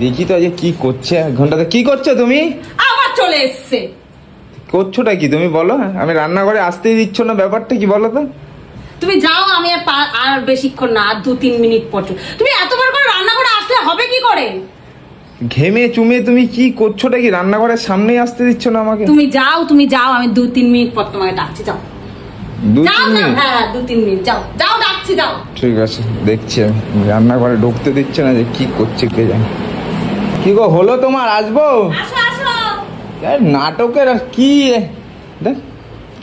দেখি তো আজকে কি করছে। ঘন্টাতে কি করছো তুমি? আবার চলে এসছে। করছোটা কি তুমি বলো? আমি রান্নাঘরে আসতেই দিচ্ছ না, ব্যাপারটা কি বলো তো? তুমি যাও, আমি আর বেশিক্ষণ না, আর 2-3 মিনিট পর। তুমি এতবার করে রান্নাঘরে আসলে হবে কি করে? ঘেমে চুমে তুমি কি করছোটা কি? রান্নাঘরের সামনেই আসতে দিচ্ছ না আমাকে। তুমি যাও, আমি 2-3 মিনিট পর তোমাকে ডাকছি। যাও 2-3 মিনিট? হ্যাঁ 2-3 মিনিট যাও ডাকছি, যাও। ঠিক আছে, দেখছি আমি। রান্নাঘরে ঢুকতে দিচ্ছে না যে কি করছে কে জানে। কি গো, হলো তোমার? আসবো? আসো আসো। নাটকের কি দেখ,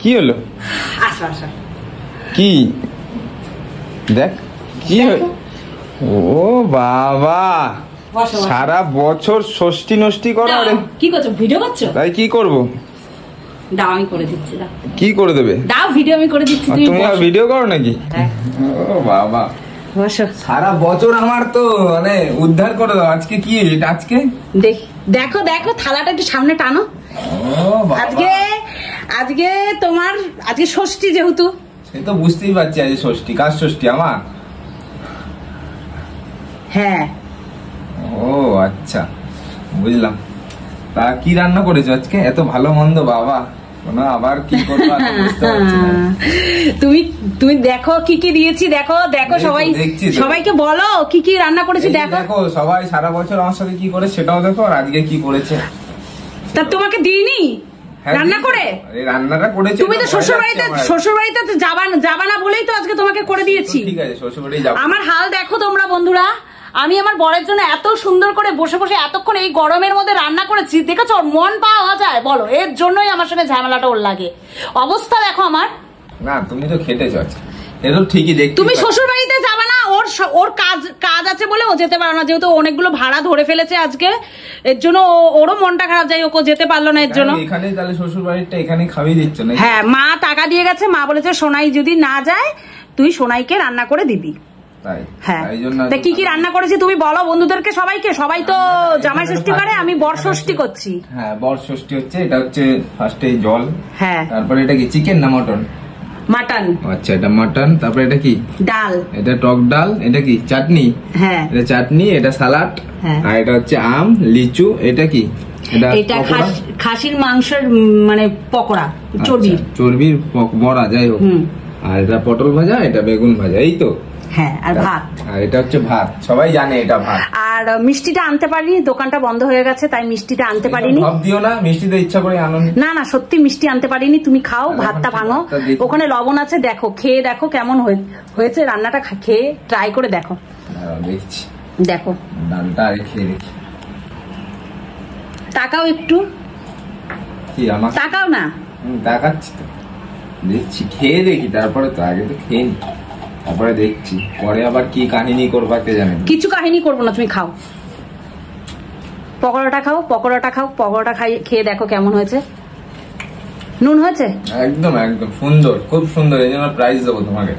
কি হলো? আসো আসো। কি দেখ কি ও বাবা, সারা বছর ষষ্ঠী নষ্টি করো। আরে কি করছো? ভিডিও করছো? তাই কি করব? দাও, আমি করে দিচ্ছি। দাও। কি করে দেবে? দাও, ভিডিও আমি করে দিচ্ছি। তুমি ভিডিও করো নাকি? ও বাবা, বসো। সারা বছর আমার তো মানে উদ্ধার করে দাও। আজকে কি এটা? আজকে দেখো দেখো, থালাটা একটু সামনে টানো। আজকে তোমার আজকে ষষ্ঠী, যেহেতু সে তো বুঝতেই পারছি। আজ ষষ্ঠী। কার ষষ্ঠী? আমার? হ্যাঁ। ও আচ্ছা, বুঝলাম। তা কি রান্না করেছো আজকে? এত ভালো মন্দ বাবা, আবার কি করবা বুঝতে পারছি না। তুমি দেখো কি কি দিয়েছি। দেখো দেখো, সবাইকে বলো কি কি রান্না করেছি। দেখো সবাই সারা বছর আমার সাথে কি করে সেটাও দেখো, আর আজকে কি করেছে। তা তোমাকে দিইনি রান্না করে? রান্নাটা করেছি। তুমি তো শ্বশুরবাড়িতে যাবা না বলেই তো আজকে তোমাকে করে দিয়েছি। ঠিক আছে, শ্বশুরবাড়ি যাবো। আমার হাল দেখো তোমরা বন্ধুরা, আমি আমার বরের জন্য এত সুন্দর করে বসে বসে এতক্ষণ এই গরমের মধ্যে রান্না করেছি। দেখেছো মন পাওয়া যায় বলো? এর জন্যই আমার সঙ্গে ঝামেলাটা ওর লাগে। অবস্থা দেখো আমার। না তুমি তো খেটেছো আজকে, এটা ঠিকই দেখছি। তুমি শ্বশুর বাড়িতে যাবে না, ওর কাজ আছে বলে ও যেতে পারো না, যেহেতু অনেকগুলো ভাড়া ধরে ফেলেছে আজকে। এর জন্য ওরও মনটা খারাপ, যাই ওকে যেতে পারলো না। এর জন্য এখানে তাহলে শ্বশুর বাড়িটা এখানে খাওয়াই দিচ্ছ না? হ্যাঁ, মা টাকা দিয়ে গেছে। মা বলেছে সোনাই যদি না যায় তুই সোনাইকে রান্না করে দিবি। হ্যাঁ, কি কি রান্না করেছি তুমি বলো বন্ধুদেরকে, সবাইকে। সবাই তো জামাই ষষ্ঠী করে, আমি বর ষষ্ঠী করছি। হ্যাঁ, বর ষষ্ঠী হচ্ছে। এটা হচ্ছে ফার্স্টে জল। হ্যাঁ, তারপরে এটা কি চিকেন না মটন? মাটন। আচ্ছা, এটা মাটন। তারপরে এটা কি? ডাল। এটা টক ডাল। এটা কি? চাটনি। হ্যাঁ, এটা চাটনি। এটা সালাড। আর এটা হচ্ছে আম, লিচু। এটা কি? এটা খাসির মাংসের মানে পকোড়া, চর্বির বড়া, যাই হোক। আর এটা পটল ভাজা, এটা বেগুন ভাজা, এই তো। হ্যাঁ, আর ভাত। আর এটা হচ্ছে ভাত, সবাই জানে এটা ভাত। আর মিষ্টিটা আনতে পারিনি, দোকানটা বন্ধ হয়ে গেছে, তাই মিষ্টিটা আনতে পারিনি। ভাব দিও না, মিষ্টিতে ইচ্ছা করে আনো না, সত্যি মিষ্টি আনতে পারিনি। তুমি খাও, ভাতটা ভাঙো। ওখানে লবণ আছে, দেখো, খেয়ে দেখো কেমন হয়েছে রান্নাটা। খেয়ে ট্রাই করে দেখো। দেখছি, দেখো ডালটা আগে খেয়ে দেখি। তাকাও একটু। কি আমার? তাকাও না। তাকাচ্ছি তো, দেখছি, খেয়ে দেখি। তারপরে তো আগে তো খেয়ে নি, তারপরে দেখছি। পরে আবার কি কাহিনী করবা কে জানে। কিছু কাহিনী করবো না, তুমি খাও। পকোড়াটা খাও। পকোড়াটা খেয়ে দেখো কেমন হয়েছে। নুন হয়েছে? একদম একদম সুন্দর, খুব সুন্দর। এই জন্য প্রাইজ দেবো তোমাকে।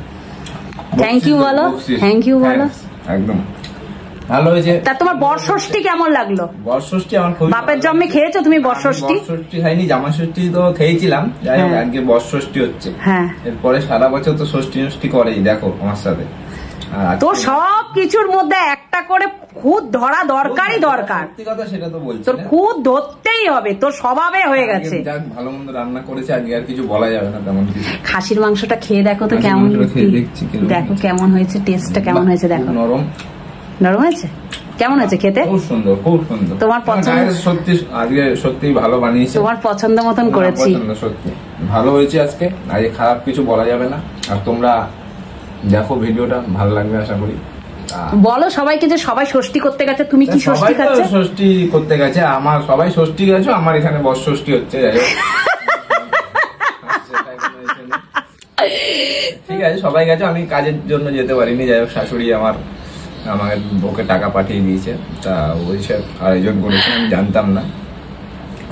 থ্যাংক ইউ বলো। থ্যাংক ইউ বলো। একদম ভালো হয়েছে। তা তোমার বরষষ্ঠী কেমন লাগলো? বরষষ্ঠী আমার খুব। বাপের জন্মে খেয়েছো তুমি বরষষ্ঠী? বরষষ্ঠী খাইনি, জামা ষষ্ঠী তো খেয়েছিলাম। যাই হোক, আজকে বরষষ্ঠী হচ্ছে। হ্যাঁ, এরপরে সারা বছর তো ষষ্ঠী নষ্টি করেই, দেখো আমার সাথে। তো সব কিছুর মধ্যে একটা করে খুদ ধরা দরকারই দরকার। সত্যি কথা, সেটা তো বলছি। তোর খুদ ধরতেই হবে, তোর স্বভাবে হয়ে গেছে। যাক, ভালো মন্দ রান্না করেছে আজকে, আর কিছু বলা যাবে না তেমন কিছু। খাসির মাংসটা খেয়ে দেখো তো কেমন। দেখো কেমন হয়েছে, টেস্টটা কেমন হয়েছে দেখো। নরম হয়েছে? কেমন হয়েছে খেতে? খুব সুন্দর, খুব সুন্দর। তোমার পছন্দ? সত্যি আজকে সত্যি ভালো বানিয়েছে। তোমার পছন্দ মতন করেছি। সত্যি ভালো হয়েছে আজকে। আজকে খারাপ কিছু বলা যাবে না। আর তোমরা দেখো ভিডিওটা, ভালো লাগবে আশা করি। বলো সবাইকে যে সবাই ষষ্ঠী করতে গেছে, তুমি কি ষষ্ঠী খাচ্ছো? ষষ্ঠী করতে গেছে, আমার সবাই ষষ্ঠী গেছো, আমার এখানে বর ষষ্ঠী হচ্ছে। যাই হোক, ঠিক আছে, সবাই গেছো, আমি কাজের জন্য যেতে পারিনি। যাই হোক, শাশুড়ি আমাকে ওকে টাকা পাঠিয়ে দিয়েছে। তা ওই সব আয়োজন করেছে, আমি জানতাম না।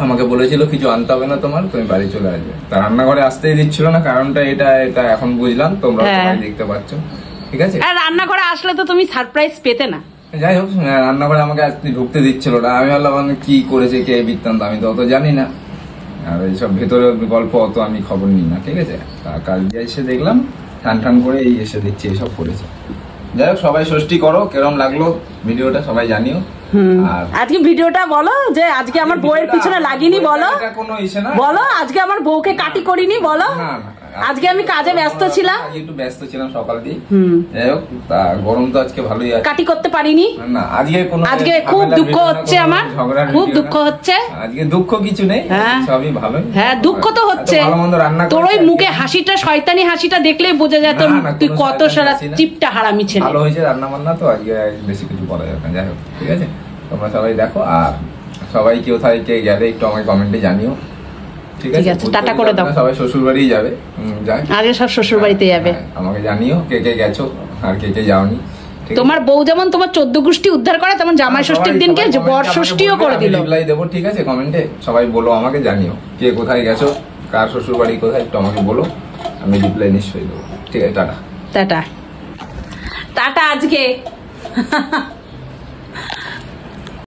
আমাকে বলেছিল কিছু আনতে হবে না তোমার, তুমি বাড়ি চলে আসবে। তা রান্নাঘরে আসতেই দিচ্ছিল না, কারণটা এটা এখন বুঝলাম। তোমরা সবাই দেখতে পাচ্ছ, ঠিক আছে। আর রান্নাঘরে আসলে তো তুমি সারপ্রাইজ পেতে না। যাই হোক, রান্নাঘরে আমাকে ঢুকতে দিচ্ছিল না। আমি ভাবলাম কি করেছে কে বৃত্তান্ত, আমি তো অত জানি না। আর এইসব ভেতরে গল্প অত আমি খবর নিই না, ঠিক আছে। কাল দিয়ে এসে দেখলাম টান করে এসে দেখছি এইসব করেছে। যাই হোক, সবাই ষষ্ঠী করো। কেরম লাগলো ভিডিওটা সবাই জানিও। আজকে ভিডিওটা বলো যে আজকে আমার বউয়ের পিছনে লাগিনি, বলো বলো আজকে আমার বউকে কাটি করিনি, বলো আজকে আমি কাজে ব্যস্ত ছিলাম, একটু ব্যস্ত ছিলাম সকাল দিয়ে। যাই হোক, গরম তো আজকে ভালোই আছে, কাটি করতে পারিনি না আজকে খুব দুঃখ হচ্ছে আমার, খুব দুঃখ হচ্ছে। আজকে দুঃখ কিছু নেই, সবই ভালো। হ্যাঁ দুঃখ তো হচ্ছে, তোর ওই মুখে হাসিটা, শয়তানি হাসিটা দেখলেই বোঝা যায় তুই কত সারা চিপটা হারামি ছেলে। ভালো হয়েছে রান্না বান্না, তো আজকে বেশি কিছু বলা যাবে না। যাই হোক, ঠিক আছে, তোমরা সবাই দেখো, আর সবাই কোথায় কে গেলে একটু আমাকে কমেন্টে জানিও, ঠিক আছে? টাটা করে দাও। সবাই শ্বশুর বাড়ি যাবে, আগে সব শ্বশুর বাড়িতে যাবে, আমাকে জানিও কে কে গেছো আর কে কে যাওনি। তোমার বউ যেমন তোমার 14 গোষ্ঠী উদ্ধার করে, তেমন জামাই ষষ্ঠীর দিনকে বর ষষ্ঠীও করে দিল। রিপ্লাই দেবো, ঠিক আছে? কমেন্টে সবাই বলো, আমাকে জানিও কে কোথায় গেছো, কার শ্বশুর বাড়ি কোথায়, একটু আমাকে বলো, আমি রিপ্লাই নিশ্চয়ই দেবো। ঠিক আছে, টাটা টাটা টাটা আজকে